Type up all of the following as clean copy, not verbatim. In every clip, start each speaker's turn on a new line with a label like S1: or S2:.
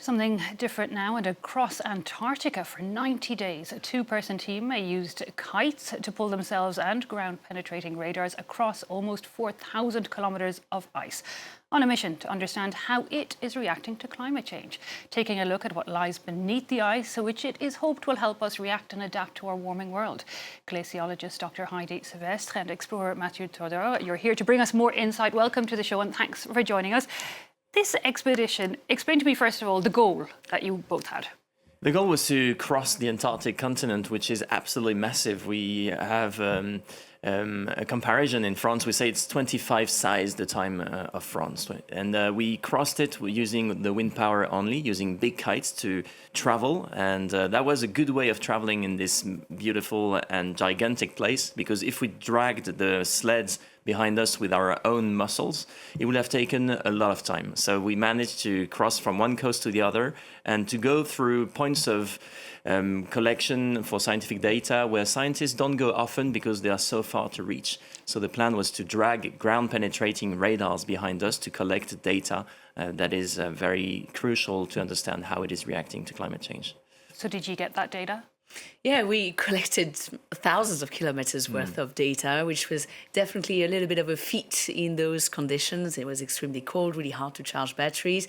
S1: Something different now, and across Antarctica for 90 days, a two-person team used kites to pull themselves and ground-penetrating radars across almost 4,000 kilometres of ice on a mission to understand how it is reacting to climate change, taking a look at what lies beneath the ice, which it is hoped will help us react and adapt to our warming world. Glaciologist Dr. Heïdi, Sevestre and explorer Matthieu Tordeur, you're here to bring us more insight. Welcome to the show and thanks for joining us. This expedition, explain to me first of all the goal that you both had.
S2: The goal was to cross the Antarctic continent, which is absolutely massive. We have a comparison in France. We say it's 25 size the time of France. And we crossed it using the wind power only, using big kites to travel. And that was a good way of traveling in this beautiful and gigantic place, because if we dragged the sleds behind us with our own muscles, it would have taken a lot of time. So we managed to cross from one coast to the other and to go through points of collection for scientific data where scientists don't go often because they are so far to reach. So the plan was to drag ground-penetrating radars behind us to collect data that is very crucial to understand how it is reacting to climate change.
S1: So did you get that data?
S3: Yeah, we collected thousands of kilometers worth of data, which was definitely a little bit of a feat in those conditions. It was extremely cold, really hard to charge batteries.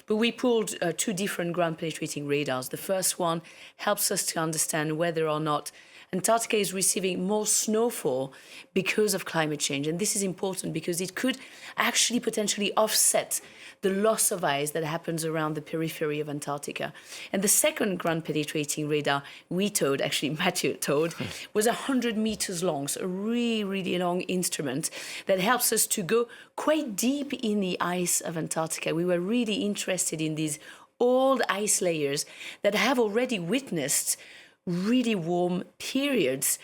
S3: But we pulled two different ground-penetrating radars. The first one helps us to understand whether or not Antarctica is receiving more snowfall because of climate change. And this is important because it could actually potentially offset the loss of ice that happens around the periphery of Antarctica. And the second ground-penetrating radar we towed, actually Matthieu towed, was 100 meters long, so a really, really long instrument that helps us to go quite deep in the ice of Antarctica. We were really interested in these old ice layers that have already witnessed really warm periods,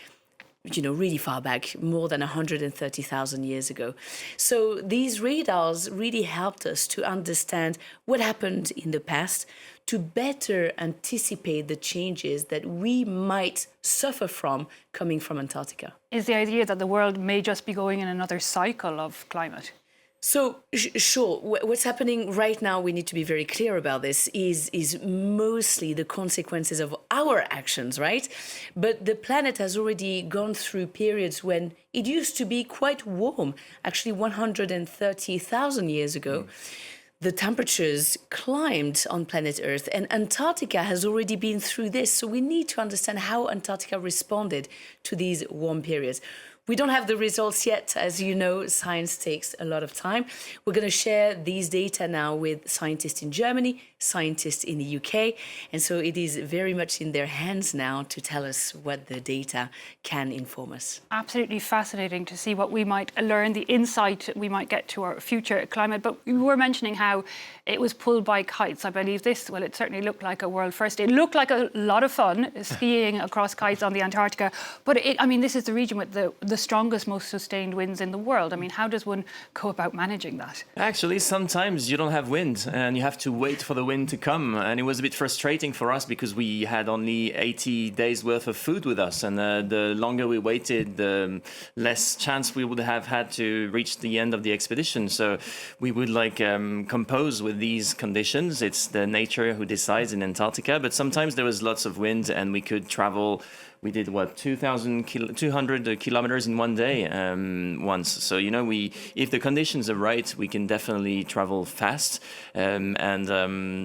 S3: really far back, more than 130,000 years ago. So these radars really helped us to understand what happened in the past, to better anticipate the changes that we might suffer from coming from Antarctica.
S1: Is the idea that the world may just be going in another cycle of climate?
S3: So, sure, what's happening right now, we need to be very clear about this, is mostly the consequences of our actions, right? But the planet has already gone through periods when it used to be quite warm, actually 130,000 years ago. The temperatures climbed on planet Earth, and Antarctica has already been through this. So we need to understand how Antarctica responded to these warm periods. We don't have the results yet. As you know, science takes a lot of time. We're going to share these data now with scientists in Germany, scientists in the UK. And so it is very much in their hands now to tell us what the data can inform us.
S1: Absolutely fascinating to see what we might learn, the insight we might get to our future climate. But we were mentioning how it was pulled by kites. I believe this, well, it certainly looked like a world first. It looked like a lot of fun, skiing across kites on the Antarctica. But this is the region with the strongest, most sustained winds in the world. I mean, how does one go about managing that?
S2: Actually, sometimes you don't have wind and you have to wait for the wind to come. And it was a bit frustrating for us because we had only 80 days worth of food with us. And the longer we waited, the less chance we would have had to reach the end of the expedition. So we would compose with these conditions. It's the nature who decides in Antarctica. But sometimes there was lots of wind and we could travel. We did 200 kilometers in one day once. So if the conditions are right, we can definitely travel fast, and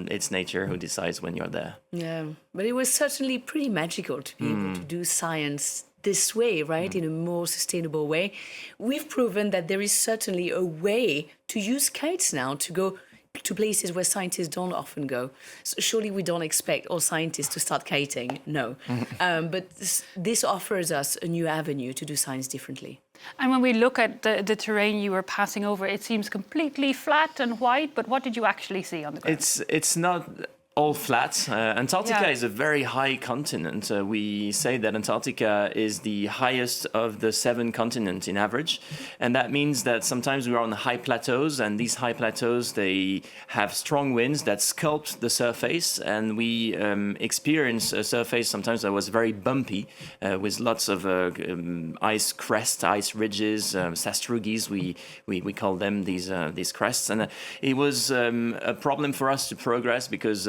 S2: it's nature who decides when you're there.
S3: Yeah, but it was certainly pretty magical to be able to do science this way, right, in a more sustainable way. We've proven that there is certainly a way to use kites now to go to places where scientists don't often go. So surely we don't expect all scientists to start kiting, no. But this offers us a new avenue to do science differently.
S1: And when we look at the terrain you were passing over, it seems completely flat and white, but what did you actually see on the ground?
S2: It's not all flat. Antarctica is a very high continent. We say that Antarctica is the highest of the 7 continents in average. And that means that sometimes we're on high plateaus, and these high plateaus, they have strong winds that sculpt the surface. And we experience a surface sometimes that was very bumpy, with lots of ice crests, ice ridges, sastrugies, we call them these crests. And it was a problem for us to progress because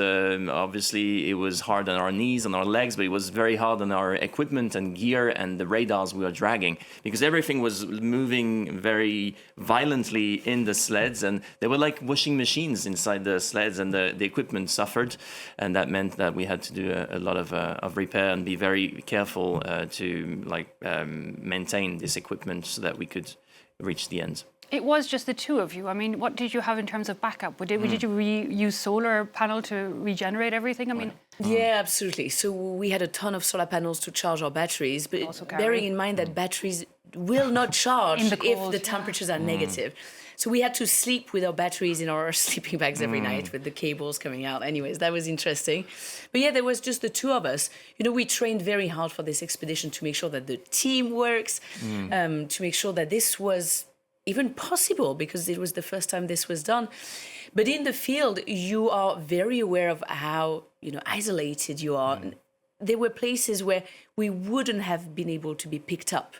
S2: obviously it was hard on our knees, on our legs, but it was very hard on our equipment and gear and the radars we were dragging, because everything was moving very violently in the sleds, and they were like washing machines inside the sleds, and the equipment suffered, and that meant that we had to do a lot of repair and be very careful to maintain this equipment so that we could reach the end.
S1: It was just the two of you. I mean, what did you have in terms of backup? Did you use solar panel to regenerate everything? I mean,
S3: yeah, absolutely. So we had a ton of solar panels to charge our batteries, but bearing in mind that batteries will not charge if the temperatures are negative. So we had to sleep with our batteries in our sleeping bags every night with the cables coming out. Anyways, that was interesting. But yeah, there was just the two of us. You know, we trained very hard for this expedition to make sure that the team works, to make sure that this was even possible, because it was the first time this was done. But in the field, you are very aware of how, isolated you are. There were places where we wouldn't have been able to be picked up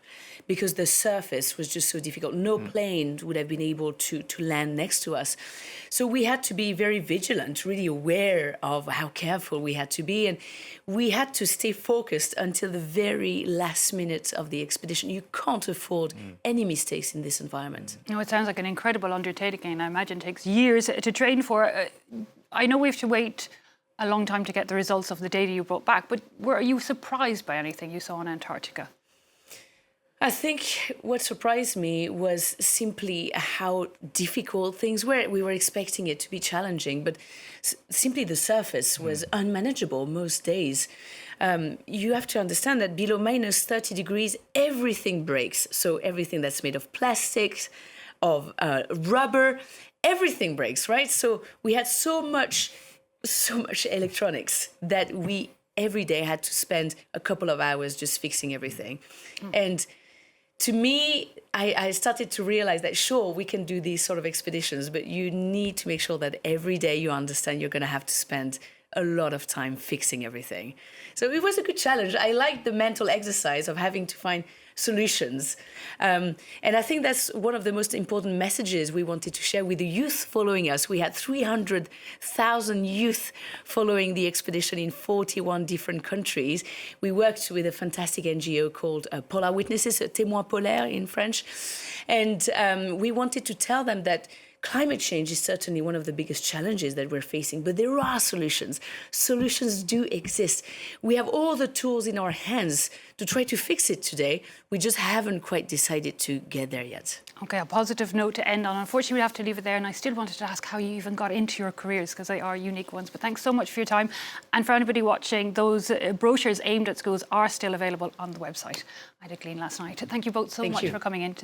S3: because the surface was just so difficult. No plane would have been able to land next to us. So we had to be very vigilant, really aware of how careful we had to be. And we had to stay focused until the very last minute of the expedition. You can't afford any mistakes in this environment.
S1: It sounds like an incredible undertaking. I imagine it takes years to train for. I know we have to wait a long time to get the results of the data you brought back, but were you surprised by anything you saw in Antarctica?
S3: I think what surprised me was simply how difficult things were. We were expecting it to be challenging, but simply the surface was unmanageable most days. You have to understand that below minus 30 degrees, everything breaks. So everything that's made of plastics, of rubber, everything breaks, right? So we had so much electronics that we every day had to spend a couple of hours just fixing everything. And to me, I started to realize that, sure, we can do these sort of expeditions, but you need to make sure that every day you understand you're going to have to spend a lot of time fixing everything. So it was a good challenge. I liked the mental exercise of having to find solutions. And I think that's one of the most important messages we wanted to share with the youth following us. We had 300,000 youth following the expedition in 41 different countries. We worked with a fantastic NGO called Polar Witnesses, Témoins Polaires in French. And we wanted to tell them that climate change is certainly one of the biggest challenges that we're facing, but there are solutions. Solutions do exist. We have all the tools in our hands to try to fix it today. We just haven't quite decided to get there yet.
S1: Okay, a positive note to end on. Unfortunately, we have to leave it there, and I still wanted to ask how you even got into your careers, because they are unique ones. But thanks so much for your time. And for anybody watching, those brochures aimed at schools are still available on the website. I did glean last night. Thank you both so much for coming in to